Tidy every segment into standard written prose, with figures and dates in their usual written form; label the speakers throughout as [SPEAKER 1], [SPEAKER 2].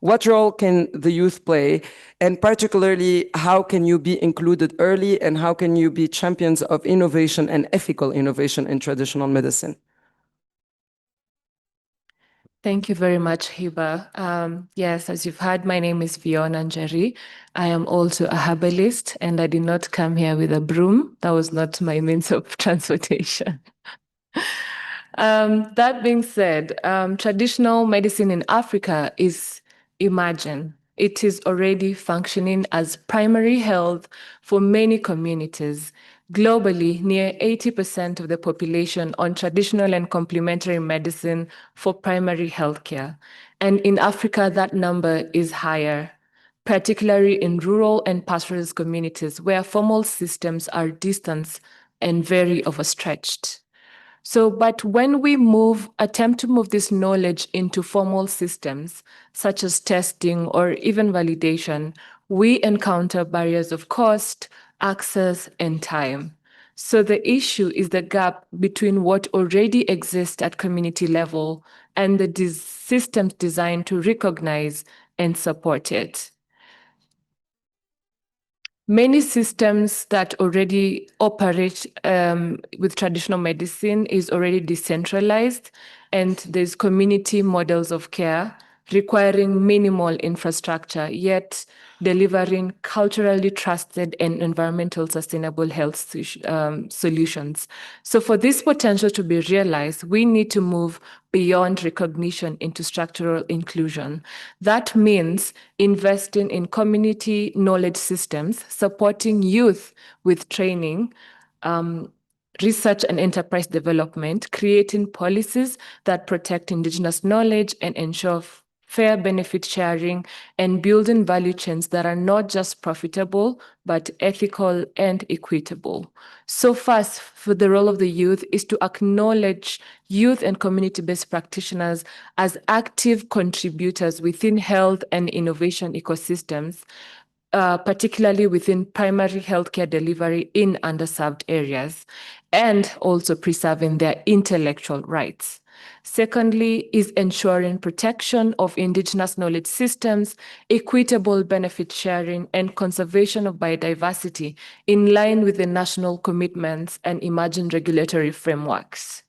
[SPEAKER 1] What role can the youth play? And particularly, how can you be included early, and how can you be champions of innovation and ethical innovation in traditional medicine?
[SPEAKER 2] Thank you very much, Hiba. Yes, as you've heard, my name is Fiona Njeri. I am also a herbalist, and I did not come here with a broom. That was not my means of transportation. That being said, traditional medicine in Africa is emerging. It is already functioning as primary health for many communities. Globally, near 80% of the population on traditional and complementary medicine for primary healthcare. And in Africa, that number is higher, particularly in rural and pastoralist communities where formal systems are distant and very overstretched. But when we attempt to move this knowledge into formal systems, such as testing or even validation, we encounter barriers of cost, access, and time. So the issue is the gap between what already exists at community level and the systems designed to recognize and support it. Many systems that already operate with traditional medicine is already decentralized, and there's community models of care requiring minimal infrastructure, yet delivering culturally trusted and environmental sustainable health solutions. So for this potential to be realized, we need to move beyond recognition into structural inclusion. That means investing in community knowledge systems, supporting youth with training, research and enterprise development, creating policies that protect Indigenous knowledge and ensure fair benefit sharing, and building value chains that are not just profitable, but ethical and equitable. So first, for the role of the youth is to acknowledge youth and community-based practitioners as active contributors within health and innovation ecosystems, particularly within primary healthcare delivery in underserved areas, and also preserving their intellectual rights. Secondly, is ensuring protection of Indigenous knowledge systems, equitable benefit sharing, and conservation of biodiversity in line with the national commitments and emerging regulatory frameworks.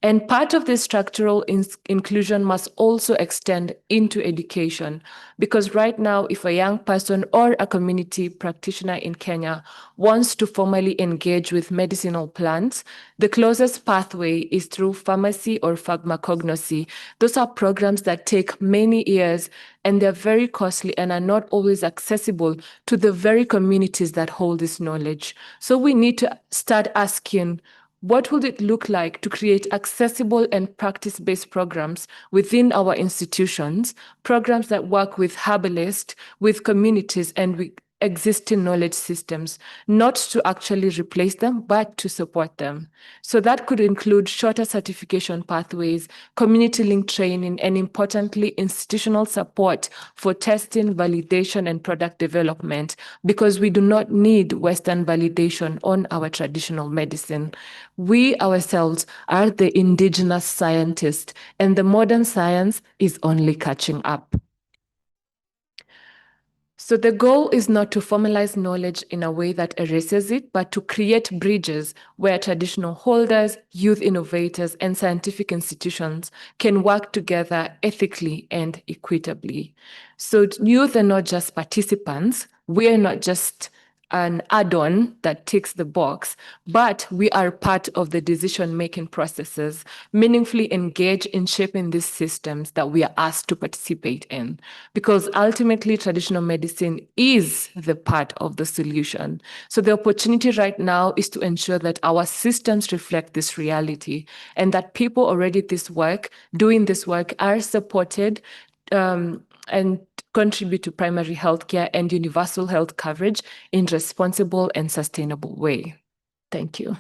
[SPEAKER 2] And part of this structural inclusion must also extend into education, because right now, if a young person or a community practitioner in Kenya wants to formally engage with medicinal plants, the closest pathway is through pharmacy or pharmacognosy. Those are programs that take many years, and they're very costly and are not always accessible to the very communities that hold this knowledge. So we need to start asking, what would it look like to create accessible and practice-based programs within our institutions, programs that work with herbalists, with communities, and with existing knowledge systems, not to actually replace them, but to support them. So that could include shorter certification pathways, community-linked training, and importantly, institutional support for testing, validation, and product development, because we do not need Western validation on our traditional medicine. We ourselves are the indigenous scientists, and the modern science is only catching up. So the goal is not to formalize knowledge in a way that erases it, but to create bridges where traditional holders, youth innovators, and scientific institutions can work together ethically and equitably. So youth are not just participants. We are not just an add-on that ticks the box, but we are part of the decision-making processes, meaningfully engage in shaping these systems that we are asked to participate in. Because ultimately, traditional medicine is the part of the solution. So the opportunity right now is to ensure that our systems reflect this reality, and that people already doing this work are supported and contribute to primary healthcare and universal health coverage in responsible and sustainable way. Thank you.